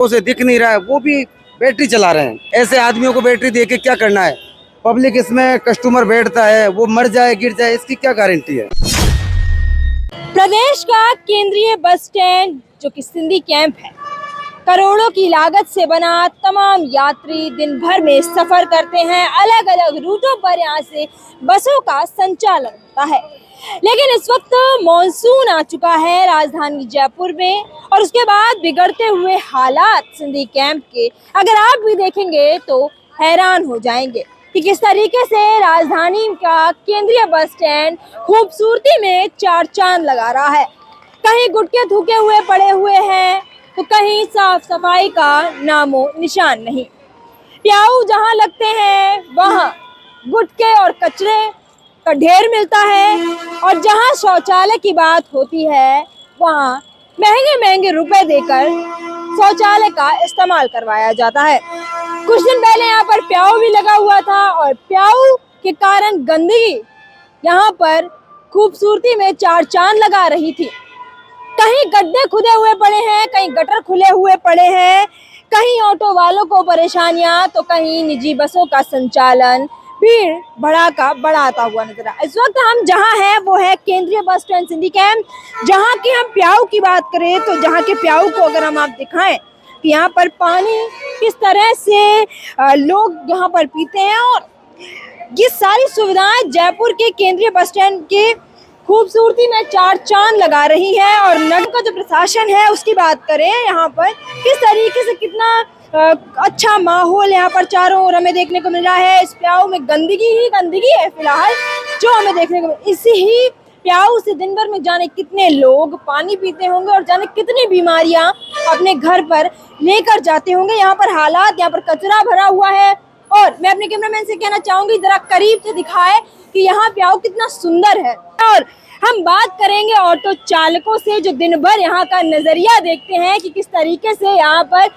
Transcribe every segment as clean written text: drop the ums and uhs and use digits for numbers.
उसे दिख नहीं रहा है, वो भी बैटरी चला रहे हैं। ऐसे आदमियों को बैटरी दे के क्या करना है? पब्लिक इसमें कस्टमर बैठता है, वो मर जाए गिर जाए, इसकी क्या गारंटी है? प्रदेश का केंद्रीय बस स्टैंड जो कि सिंधी कैंप है, करोड़ों की लागत से बना। तमाम यात्री दिन भर में सफर करते हैं, अलग अलग रूटों पर यहाँ से बसों का संचालन होता है। लेकिन इस वक्त मॉनसून आ चुका है राजधानी जयपुर में, और उसके बाद बिगड़ते हुए हालात सिंधी कैंप के अगर आप भी देखेंगे तो हैरान हो जाएंगे कि किस तरीके से राजधानी का केंद्रीय बस स्टैंड खूबसूरती में चार चांद लगा रहा है। कहीं गुटके थूके हुए पड़े हुए हैं तो कहीं साफ सफाई का नामो निशान नहीं। प्याऊ जहां लगते हैं वहां गुटके और कचरे का ढेर मिलता है, और जहां शौचालय की बात होती है वहां महंगे महंगे रुपए देकर शौचालय का इस्तेमाल करवाया जाता है। कुछ दिन पहले यहाँ पर प्याऊ भी लगा हुआ था, और प्याऊ के कारण गंदगी यहाँ पर खूबसूरती में चार चांद लगा रही थी। कहीं गड्ढे खुदे हुए पड़े हैं, कहीं गटर खुले हुए पड़े हैं, कहीं ऑटो वालों को परेशानियां तो कहीं निजी बसों का संचालन भीड़ भड़ाका बढ़ाता हुआ नजर आ। इस वक्त हम जहां हैं वो है केंद्रीय बस स्टैंड सिंधी कैंप। जहां की हम प्याऊ की बात करें तो जहां के प्याऊ को अगर हम आप दिखाएं तो यहाँ पर पानी किस तरह से लोग यहाँ पर पीते हैं, और ये सारी सुविधाएं जयपुर के केंद्रीय बस स्टैंड के खूबसूरती में चार चांद लगा रही है। और नगर का जो प्रशासन है उसकी बात करें, यहाँ पर किस तरीके से कितना अच्छा माहौल यहाँ पर चारों ओर हमें देखने को मिल रहा है। इस प्याऊ में गंदगी ही गंदगी है फिलहाल जो हमें देखने को इसी ही प्याऊ से दिन भर में जाने कितने लोग पानी पीते होंगे और जाने कितनी बीमारियां अपने घर पर लेकर जाते होंगे। यहाँ पर हालात, यहाँ पर कचरा भरा हुआ है, और मैं अपने कैमरामैन से कहना चाहूंगी जरा करीब से दिखाए कि यहाँ प्याऊ कितना सुंदर है। और हम बात करेंगे ऑटो चालकों से जो दिन भर यहाँ का नजरिया देखते हैं कि किस तरीके से यहाँ पर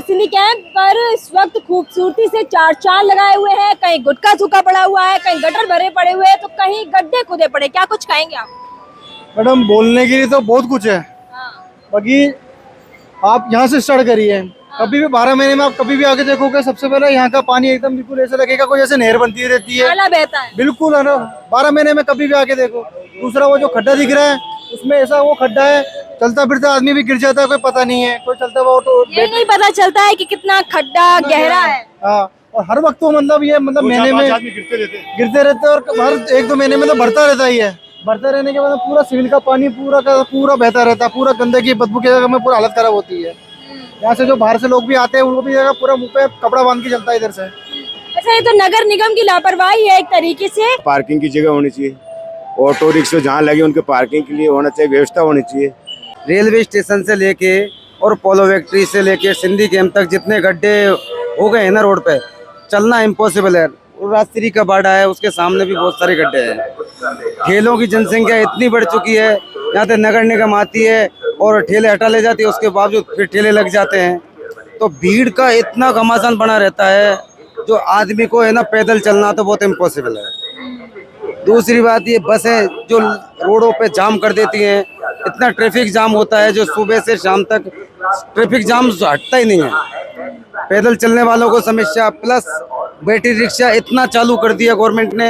सिंधी कैंप पर इस वक्त खूबसूरती से चार चांद लगाए हुए हैं। कहीं गुटखा सूखा पड़ा हुआ है, कहीं गटर भरे पड़े हुए हैं, तो कहीं गड्ढे खुदे पड़े। क्या कुछ कहेंगे आप? मैडम, बोलने के लिए तो बहुत कुछ है। बाकी आप यहाँ से स्टार्ट करिए। कभी भी 12 महीने में आप कभी भी आके देखोगे, सबसे पहले यहाँ का पानी एकदम बिल्कुल ऐसा लगेगा कोई जैसे नहर बनती रहती है, नाला बहता है। बिल्कुल है ना। 12 महीने में कभी भी आके देखो। दूसरा वो जो खड्डा दिख रहा है उसमें ऐसा वो खड्डा है, चलता फिरता आदमी भी गिर जाता है, कोई पता नहीं है। कोई चलता हुआ तो ये नहीं पता चलता है कि कितना खड्डा गहरा है। हाँ, और हर वक्त तो मतलब ये मतलब महीने में गिरते रहते हैं, और हर 1-2 महीने में तो भरता रहता ही है। भरता रहने के बाद पूरा सिविल का पानी पूरा का पूरा बहता रहता है, पूरा गंदगी बदबू की जगह में पूरा हालत खराब होती है। यहाँ से जो बाहर से लोग भी आते हैं उनको भी पूरा मुंह पे कपड़ा बांध के चलता है इधर से। अच्छा, ये तो नगर निगम की लापरवाही है एक तरीके से। पार्किंग की जगह होनी चाहिए, ऑटो रिक्शा जहाँ लगे उनके पार्किंग के लिए होना चाहिए, व्यवस्था होनी चाहिए। रेलवे स्टेशन से लेके और पोलो फैक्ट्री से लेके सिंधी कैंप तक जितने गड्ढे हो गए हैं ना रोड पे, चलना इम्पॉसिबल है। राजश्री का बाड़ा है, उसके सामने भी बहुत सारे गड्ढे हैं। ठेलों की जनसंख्या इतनी बढ़ चुकी है, यहाँ से नगर निगम आती है और ठेले हटा ले जाती है, उसके बावजूद फिर ठेले लग जाते हैं। तो भीड़ का इतना घमासान बना रहता है, जो आदमी को है ना पैदल चलना तो बहुत इम्पॉसिबल है। दूसरी बात ये बसें जो रोडों पे जाम कर देती हैं, इतना ट्रैफिक जाम होता है जो सुबह से शाम तक ट्रैफिक जाम हटता ही नहीं है। पैदल चलने वालों को समस्या, प्लस बैटरी रिक्शा इतना चालू कर दिया गवर्नमेंट ने,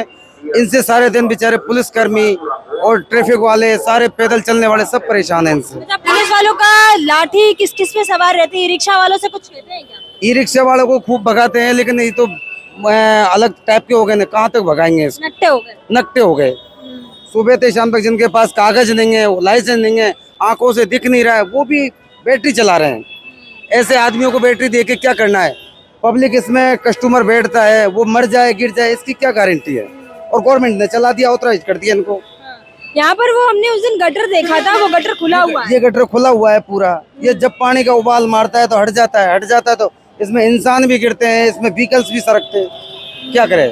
इनसे सारे दिन बेचारे पुलिसकर्मी और ट्रैफिक वाले सारे पैदल चलने वाले सब परेशान हैं इनसे। अच्छा, पुलिस वालों का लाठी किस किस पे सवार रहती है? रिक्शा वालों से कुछ लेते हैं क्या? ई रिक्शा वालों को खूब भगाते हैं, लेकिन ये तो अलग टाइप के हो गए, कहाँ तक भगाएंगे इसको? नट्टे हो गए। नकटे हो गए। सुबह से शाम तक जिनके पास कागज नहीं है, लाइसेंस नहीं है, आंखों से दिख नहीं रहा है, वो भी बैटरी चला रहे हैं। ऐसे आदमियों को बैटरी दे के क्या करना है? पब्लिक इसमें कस्टमर बैठता है, वो मर जाए गिर जाए, इसकी क्या गारंटी है? और गवर्नमेंट ने चला दिया, ऑथराइज कर दिया इनको। यहाँ पर वो हमने उस दिन गटर देखा था, वो गटर खुला हुआ है। ये गटर खुला हुआ है पूरा। ये जब पानी का उबाल मारता है तो हट जाता है तो इसमें इंसान भी गिरते हैं, इसमें व्हीकल्स भी सरकते हैं। क्या करे?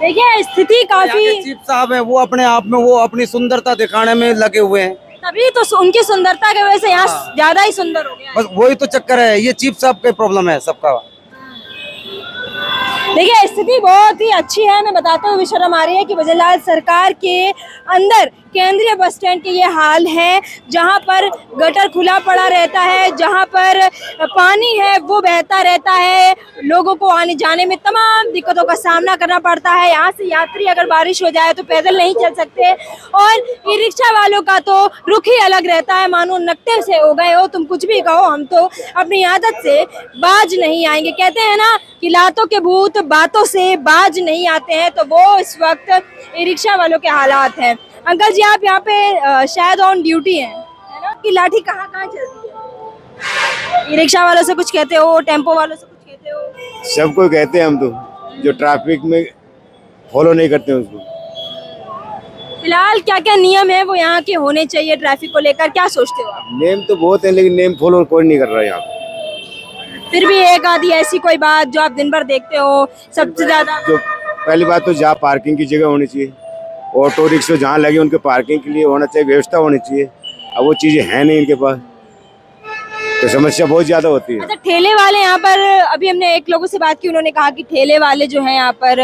देखिए स्थिति काफी। चीफ साहब है, वो अपने आप में वो अपनी सुंदरता दिखाने में लगे हुए हैं, तभी तो उनकी सुंदरता की वजह से यहाँ ज्यादा ही सुंदर हो गया है। बस वही तो चक्कर है। ये चीफ साहब का प्रॉब्लम है सबका। देखिए स्थिति बहुत ही अच्छी है। मैं बताता हूँ, शर्म आ रही है कि वजरलाल सरकार के अंदर केंद्रीय बस स्टैंड के ये हाल है, जहां पर गटर खुला पड़ा रहता है, जहां पर पानी है वो बहता रहता है, लोगों को आने जाने में तमाम दिक्कतों का सामना करना पड़ता है। यहाँ से यात्री अगर बारिश हो जाए तो पैदल नहीं चल सकते, और ई रिक्शा वालों का तो रुख ही अलग रहता है, मानो नक्टे से हो गए हो, तुम कुछ भी कहो हम तो अपनी आदत से बाज नहीं आएंगे। कहते हैं ना कि लातों के भूत बातों से बाज नहीं आते हैं, तो वो इस वक्त ई रिक्शा वालों के हालात हैं। अंकल जी, आप यहाँ पे शायद ऑन ड्यूटी हैं, है ना? कि लाठी कहाँ कहाँ चलती है? ई रिक्शा वालों से कुछ कहते हो, टेम्पो वालों से कुछ कहते हो? सबको कहते हैं हम तो, जो ट्रैफिक में फॉलो नहीं करते हैं उसको। फिलहाल क्या क्या नियम है वो यहाँ के होने चाहिए ट्रैफिक को लेकर, क्या सोचते हो आप? नेम तो बहुत है लेकिन नेम फॉलो कोई नहीं कर रहा है यहाँ पे। फिर भी एक आधी ऐसी कोई बात जो आप दिन भर देखते हो सबसे ज्यादा? जो पहली बात तो जहाँ पार्किंग की जगह होनी चाहिए, ऑटो रिक्शा जहाँ लगे उनके पार्किंग के लिए होना चाहिए, व्यवस्था होनी चाहिए। अब वो चीजें हैं नहीं इनके पास, तो समस्या बहुत ज्यादा होती है। अच्छा, ठेले वाले यहाँ पर, अभी हमने एक लोगों से बात की, उन्होंने कहा कि ठेले वाले जो हैं यहाँ पर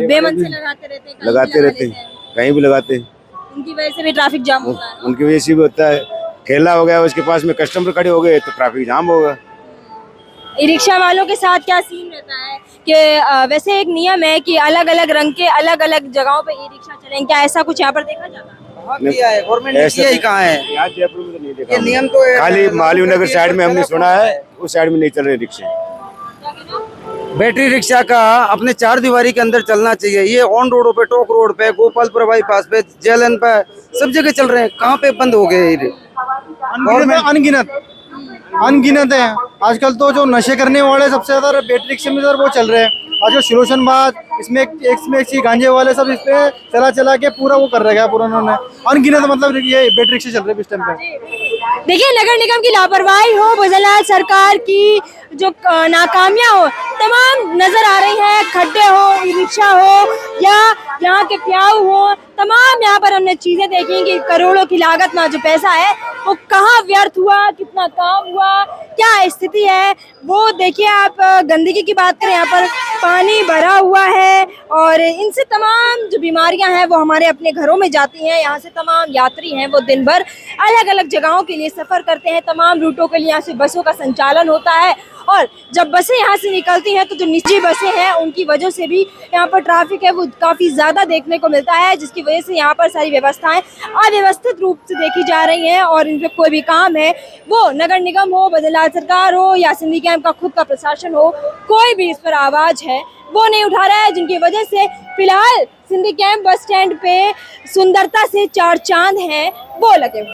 बेमन से लगाते रहते हैं, कहीं भी लगाते लगा रहते लेते हैं, कहीं भी लगाते हैं। उनकी वजह से भी ट्रैफिक जाम होता है। उनकी वजह से भी होता है। ठेला हो गया, उसके पास में कस्टमर खड़े हो गए तो ट्रैफिक जाम होगा। ई रिक्शा वालों के साथ क्या सीन रहता है कि वैसे एक नियम है कि अलग अलग रंग के अलग अलग जगहों पे ई रिक्शा चलें, क्या ऐसा कुछ यहाँ पर देखा जाता है? कहाँ किया है गवर्नमेंट ने, किया ही कहाँ है? यहाँ जयपुर में तो नहीं देखा ये नियम तो है। खाली मालवीय नगर साइड में हमने सुना है, उस साइड में नहीं चल रहे रिक्शे। बैटरी रिक्शा का अपने चार दीवारी के अंदर चलना चाहिए। ये ऑन रोडों पे, टोक रोड पे, गोपालपुर बाईपास पे, जेलन पे, सब जगह चल रहे हैं। कहाँ पे बंद हो गए ये? अनगिनत है। आजकल तो जो नशे करने वाले सबसे ज्यादा बैटरी रिक्शे में वो चल रहे हैं। आजकल सुलोचनबाज, इसमें एक गांजे वाले सब इस पे चला के पूरा वो कर रखा है पूरा उन्होंने। अनगिनत मतलब ये बैटरी रिक्शे चल रहे हैं इस टाइम पे। देखिए, नगर निगम की लापरवाही हो, बदलाव सरकार की जो नाकामियां हो, तमाम नजर आ रही है। खड्डे हो, ई रिक्शा हो, या यहाँ के प्याऊ हो, तमाम यहाँ पर हमने चीजें देखी कि करोड़ों की लागत में जो पैसा है वो कहाँ व्यर्थ हुआ, कितना काम हुआ, क्या स्थिति है वो देखिए आप। गंदगी की बात करें, यहाँ पर पानी भरा हुआ है, और इनसे तमाम जो बीमारियां हैं वो हमारे अपने घरों में जाती हैं। यहाँ से तमाम यात्री हैं वो दिन भर अलग अलग जगहों के लिए सफ़र करते हैं, तमाम रूटों के लिए यहाँ से बसों का संचालन होता है, और जब बसें यहाँ से निकलती हैं तो जो निजी बसें हैं उनकी वजह से भी यहाँ पर ट्रैफिक है वो काफ़ी ज़्यादा देखने को मिलता है, जिसकी वजह से यहाँ पर सारी व्यवस्थाएं अव्यवस्थित रूप से देखी जा रही हैं। और इन पर कोई भी काम है, वो नगर निगम हो, बदलाव सरकार हो, या सिंधी कैंप का खुद का प्रशासन हो, कोई भी इस पर आवाज़ है वो नहीं उठा रहा है, जिनकी वजह से फिलहाल सिंधी कैंप बस स्टैंड पे सुंदरता से चार चांद हैं वो लगे हुए।